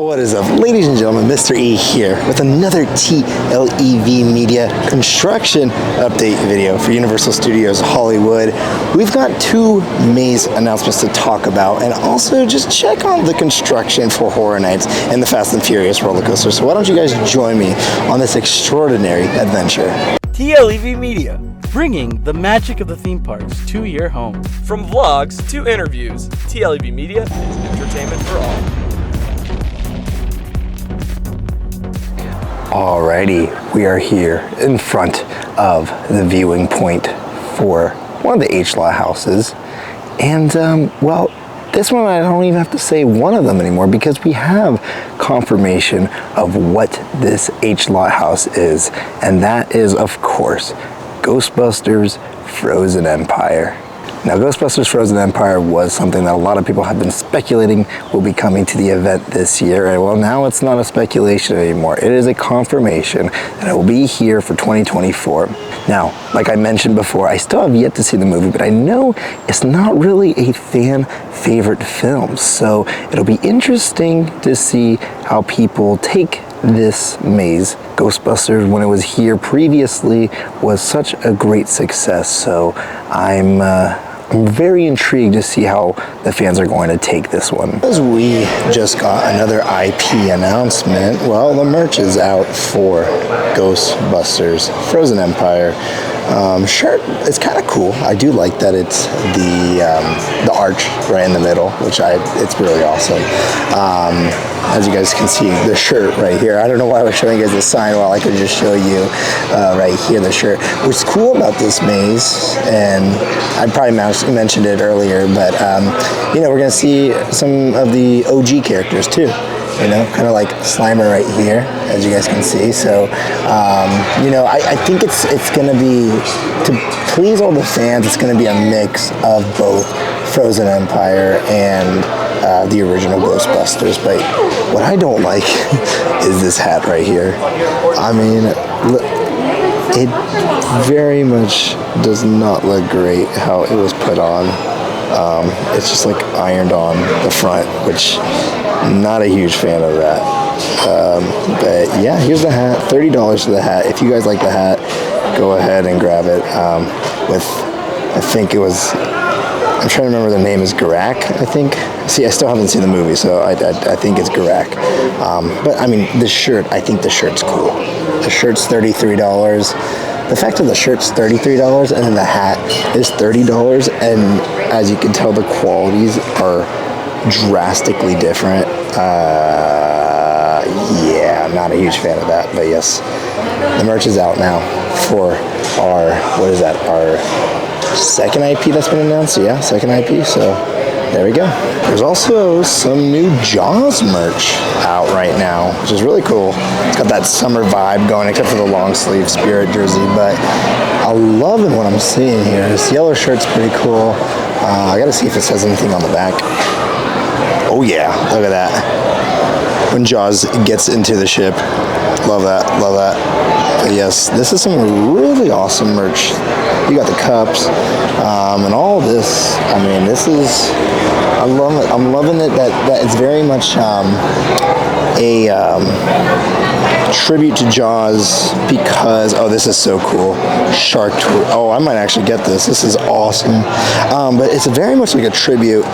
What is up, ladies and gentlemen? Mr. E here with another TLEV Media construction update video for Universal Studios Hollywood. We've got two maze announcements to talk about and also just check on the construction for Horror Nights and the Fast and Furious roller coaster. So why don't you guys join me on this extraordinary adventure? TLEV Media, bringing the magic of the theme parks to your home. From vlogs to interviews, TLEV Media is entertainment for all. Alrighty, we are here in front of the viewing point for one of the H-Lot houses. And, well, this one I don't even have to say one of them anymore because we have confirmation of what this H-Lot house is. And that is, of course, Ghostbusters Frozen Empire. Now, Ghostbusters Frozen Empire was something that a lot of people have been speculating will be coming to the event this year. And well, now it's not a speculation anymore. It is a confirmation that it will be here for 2024. Now, like I mentioned before, I still have yet to see the movie, but I know it's not really a fan favorite film. So it'll be interesting to see how people take this maze. Ghostbusters, when it was here previously, was such a great success. So I'm very intrigued to see how the fans are going to take this one. As we just got another IP announcement, well, the merch is out for Ghostbusters Frozen Empire. Shirt, it's kind of cool. I do like that it's the arch right in the middle, which it's really awesome. As you guys can see, the shirt right here. I don't know why I was showing you guys the sign while I could just show you right here the shirt. What's cool about this maze, and I probably mentioned it earlier, but you know, we're gonna see some of the OG characters too. You know, kind of like Slimer right here, as you guys can see. So, you know, I think it's gonna be, to please all the fans, it's gonna be a mix of both Frozen Empire and the original Ghostbusters. But what I don't like is this hat right here. I mean, it very much does not look great how it was put on. It's just like ironed on the front, which not a huge fan of that. But yeah, here's the hat. $30 for the hat. If you guys like the hat, go ahead and grab it. I think it was, I'm trying to remember, the name is Garak, I think. See, I still haven't seen the movie, so I think it's Garak. But I mean, the shirt, I think the shirt's cool. The shirt's $33. The fact that the shirt's $33 and then the hat is $30, and as you can tell, the qualities are drastically different. Yeah, I'm not a huge fan of that, but yes, the merch is out now for our, what is that, our second IP that's been announced. Yeah, second IP, so there we go. There's also some new Jaws merch out right now, which is really cool. It's got that summer vibe going, except for the long sleeve Spirit jersey, but I'm loving what I'm seeing here. This yellow shirt's pretty cool. I gotta see if it says anything on the back. Oh yeah, look at that. When Jaws gets into the ship. Love that, love that. But yes, this is some really awesome merch. You got the cups, and all this. I mean, this is, I love it. I'm loving it that it's very much a tribute to Jaws because, oh, this is so cool. Shark Tour. Oh, I might actually get this. This is awesome. But it's very much like a tribute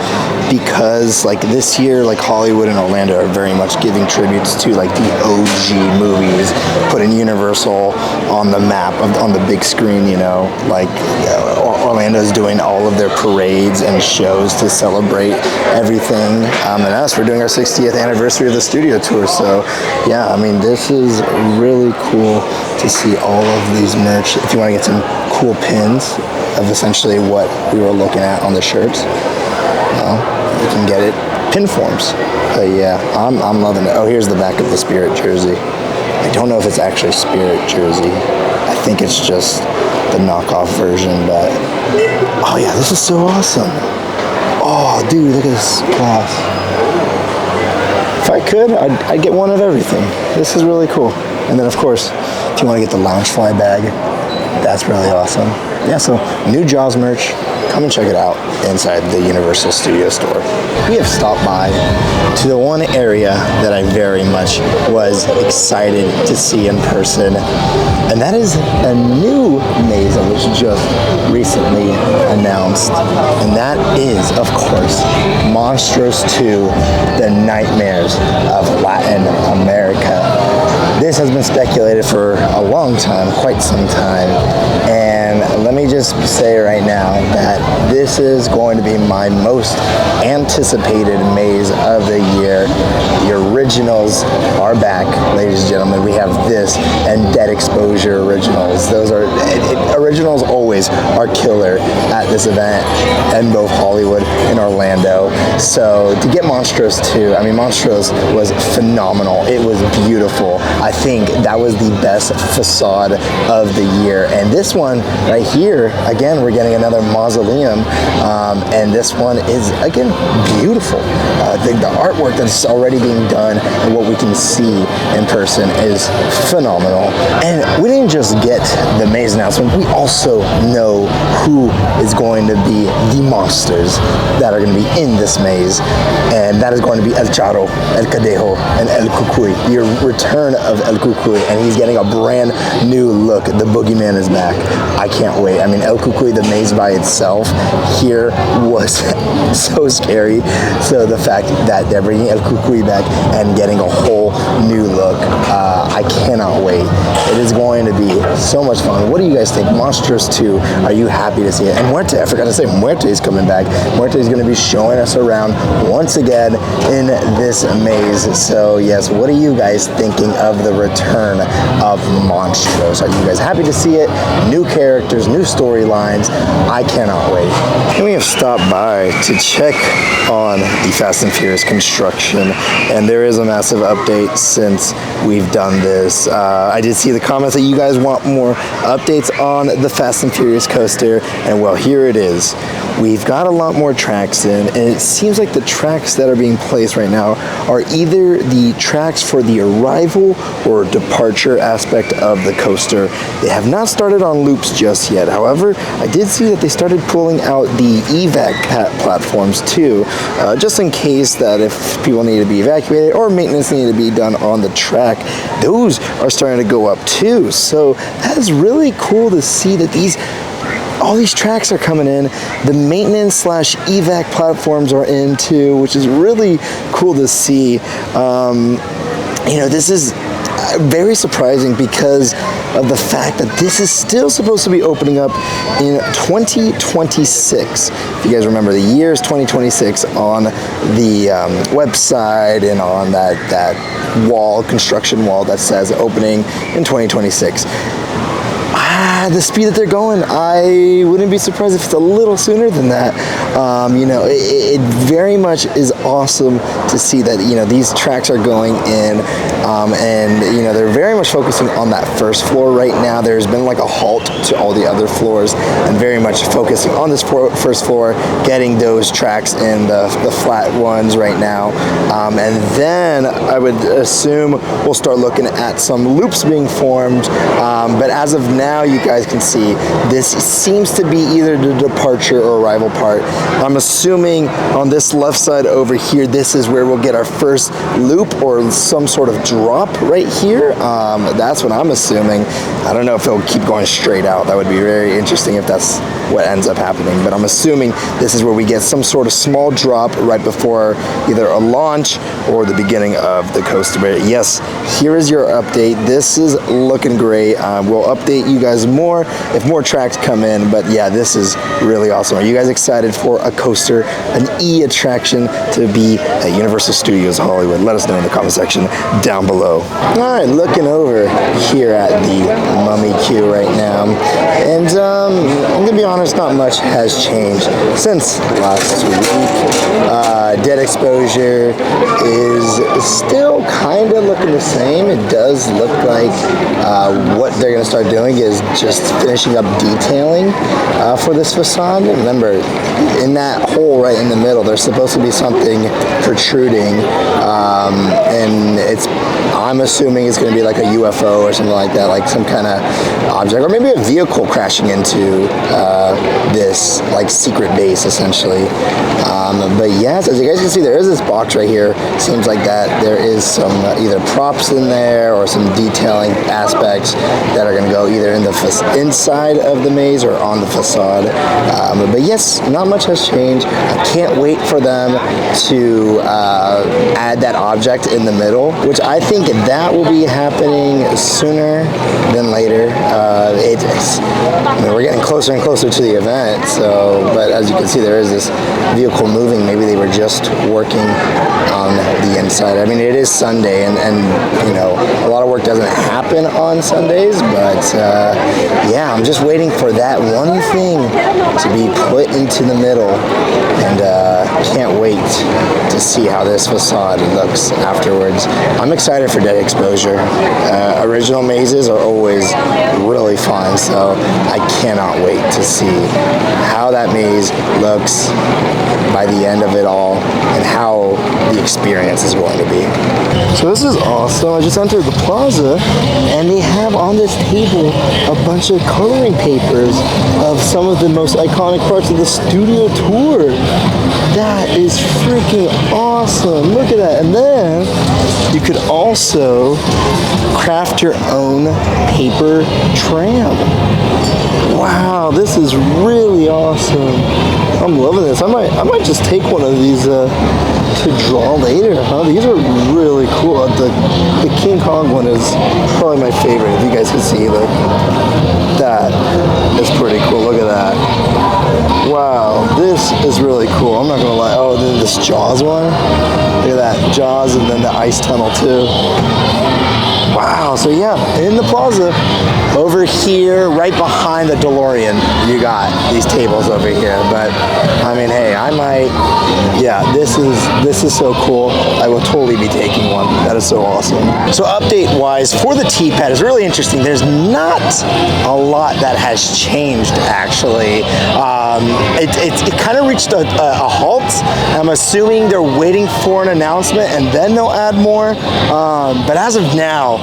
because, like, this year, like, Hollywood and Orlando are very much giving tributes to, like, the OG movies, putting Universal on the map, on the big screen, you know, like, Orlando's doing all of their parades and shows to celebrate everything. And us, we're doing our 60th anniversary of the studio tour. So, yeah, I mean, this is really cool to see all of these merch. If you want to get some cool pins of essentially what we were looking at on the shirts, you can get it pin forms. But yeah, I'm loving it. Oh, here's the back of the Spirit jersey. I don't know if it's actually Spirit jersey. I think it's just the knockoff version, but oh yeah, this is so awesome. Oh dude, look at this cloth. If I could, I'd get one of everything. This is really cool. And then of course, if you want to get the Loungefly bag, That's really awesome. Yeah, so new Jaws merch. Come and check it out inside the Universal Studio store. We have stopped by to the one area that I very much was excited to see in person, and that is a new maze that was just recently announced, and that is, of course, Monstros 2, The Nightmares of Latin America. This has been speculated for a long time, quite some time, and let me just say right now that this is going to be my most anticipated maze of the year. The originals are back, ladies and gentlemen. We have this and Dead Exposure originals. Those are originals always are killer at this event in both Hollywood and Orlando. So to get Monstros 2, I mean, Monstros was phenomenal. It was beautiful. I think that was the best facade of the year. And this one right here, again, we're getting another mausoleum, and this one is, again, beautiful. The artwork that's already being done and what we can see in person is phenomenal. And we didn't just get the maze announcement, we also know who is going to be the monsters that are going to be in this maze, and that is going to be El Charro, El Cadejo, and El Cucuy. The return of El Cucuy, and he's getting a brand new look. The boogeyman is back. I can't wait. I mean, El Cucuy, the maze by itself here was so scary. So the fact that they're bringing El Cucuy back and getting a whole new look, I cannot wait. It is going to be so much fun. What do you guys think? Monstros 2, are you happy to see it? And Muerte, I forgot to say, Muerte is coming back. Muerte is going to be showing us around once again in this maze. So yes, what are you guys thinking of the return of Monstros? Are you guys happy to see it? New characters, new storylines. I cannot wait. And we have stopped by to check on the Fast and Furious construction, and there is a massive update since we've done this. I did see the comments that you guys want more updates on the Fast and Furious coaster, and well, here it is. We've got a lot more tracks in, and it seems like the tracks that are being placed right now are either the tracks for the arrival or departure aspect of the coaster. They have not started on loops just yet. However, I did see that they started pulling out the evac platforms too, just in case that if people need to be evacuated or maintenance needed to be done on the track, those are starting to go up too. So that is really cool to see that all these tracks are coming in. The maintenance / evac platforms are in too, which is really cool to see. This is very surprising because of the fact that this is still supposed to be opening up in 2026. If you guys remember, the year is 2026 on the website and on that wall, construction wall that says opening in 2026. The speed that they're going, I wouldn't be surprised if it's a little sooner than that. It very much is awesome to see that, these tracks are going in, and, they're very much focusing on that first floor right now. There's been like a halt to all the other floors and very much focusing on this first floor, getting those tracks in the flat ones right now. And then I would assume we'll start looking at some loops being formed. But as of now, you guys can see this seems to be either the departure or arrival part. I'm assuming on this left side over here, this is where we'll get our first loop or some sort of drop right here. That's what I'm assuming. I don't know if it'll keep going straight out. That would be very interesting if that's what ends up happening. But I'm assuming this is where we get some sort of small drop right before either a launch or the beginning of the coaster. But yes, here is your update. This is looking great. We'll update you guys more if more tracks come in. But yeah, this is really awesome. Are you guys excited for a coaster, an E-attraction to be at Universal Studios Hollywood? Let us know in the comment section down below. All right, looking over here at the Mummy queue right now, and I'm gonna be honest, not much has changed since last week. Dead Exposure is still kind of looking the same. It does look like what they're gonna start doing is just finishing up detailing for this facade. Remember, in that hole right in the middle, there's supposed to be something protruding, and it's I'm assuming it's going to be like a UFO or something like that, like some kind of object, or maybe a vehicle crashing into this like secret base, essentially. But yes, as you guys can see, there is this box right here. Seems like that there is some either props in there or some detailing aspects that are going to go either in the inside of the maze or on the facade. But yes, not much has changed. I can't wait for them to add that object in the middle, which I think that will be happening sooner than later. I mean, we're getting closer and closer to the event, so, but as you can see, there is this vehicle moving. Maybe they were just working on the inside. I mean, it is Sunday, and you know, a lot of work doesn't happen on Sundays, but yeah, I'm just waiting for that one thing to be put into the middle, and can't wait to see how this facade looks afterwards. I'm excited for Dead Exposure. Original mazes are always really fun, so I cannot wait to see how that maze looks by the end of it all and how the experience is going to be. So this is awesome. I just entered the Plaza and they have on this table a bunch of coloring papers of some of the most iconic parts of the studio tour. That is freaking awesome. Look at that. And then you could also craft your own paper tram. Wow, this is really awesome. I'm loving this. I might just take one of these to draw later, huh? These are really cool. The King Kong one is probably my favorite. If you guys can see, like, that is pretty cool. Look at that. Wow, this is really cool. I'm not gonna lie. Oh, then this Jaws one. Look at that, Jaws, and then the ice tunnel too. Wow, so yeah, in the Plaza, over here, right behind the DeLorean, you got these tables over here. But I mean, hey, I might, yeah, this is so cool. I will totally be taking one. That is so awesome. So update-wise, for the T-pad, it's really interesting. There's not a lot that has changed, actually. It kind of reached a halt. I'm assuming they're waiting for an announcement and then they'll add more. But as of now,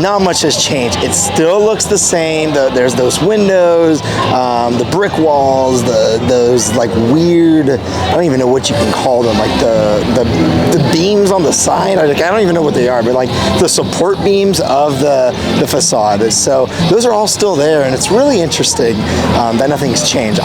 not much has changed. It still looks the same. There's those windows, the brick walls, those like weird, I don't even know what you can call them, like the beams on the side. I don't even know what they are, but like the support beams of the facade. So those are all still there, and it's really interesting that nothing's changed.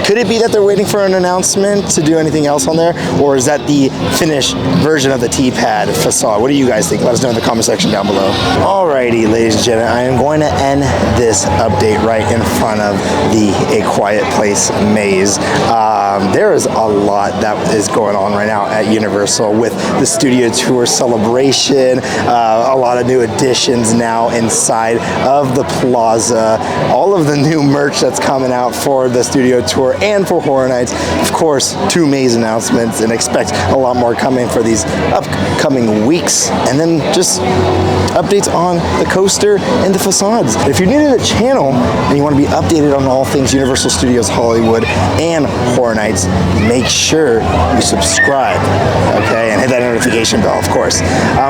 Could it be that they're waiting for an announcement to do anything else on there, or is that the finished version of the T-pad facade? What do you guys think? Let us know in the comment section down below. Alrighty, ladies and gentlemen, I am going to end this update right in front of the A Quiet Place maze. There is a lot that is going on right now at Universal with the Studio Tour celebration, a lot of new additions now inside of the Plaza, all of the new merch that's coming out for the Studio Tour and for Horror Nights. Of course, 2 maze announcements, and expect a lot more coming for these upcoming weeks. And then just updates on the coaster and the facades. If you're new to the channel and you want to be updated on all things Universal Studios Hollywood and Horror Nights, make sure you subscribe, okay, and hit that notification bell, of course.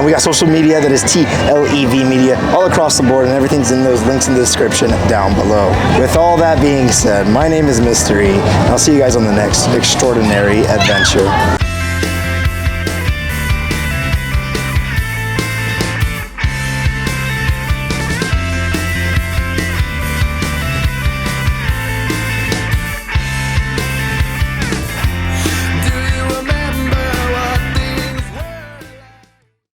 We got social media that is TLEV Media all across the board, and everything's in those links in the description down below. With all that being said, my name is Mystery, and I'll see you guys on the next extraordinary adventure.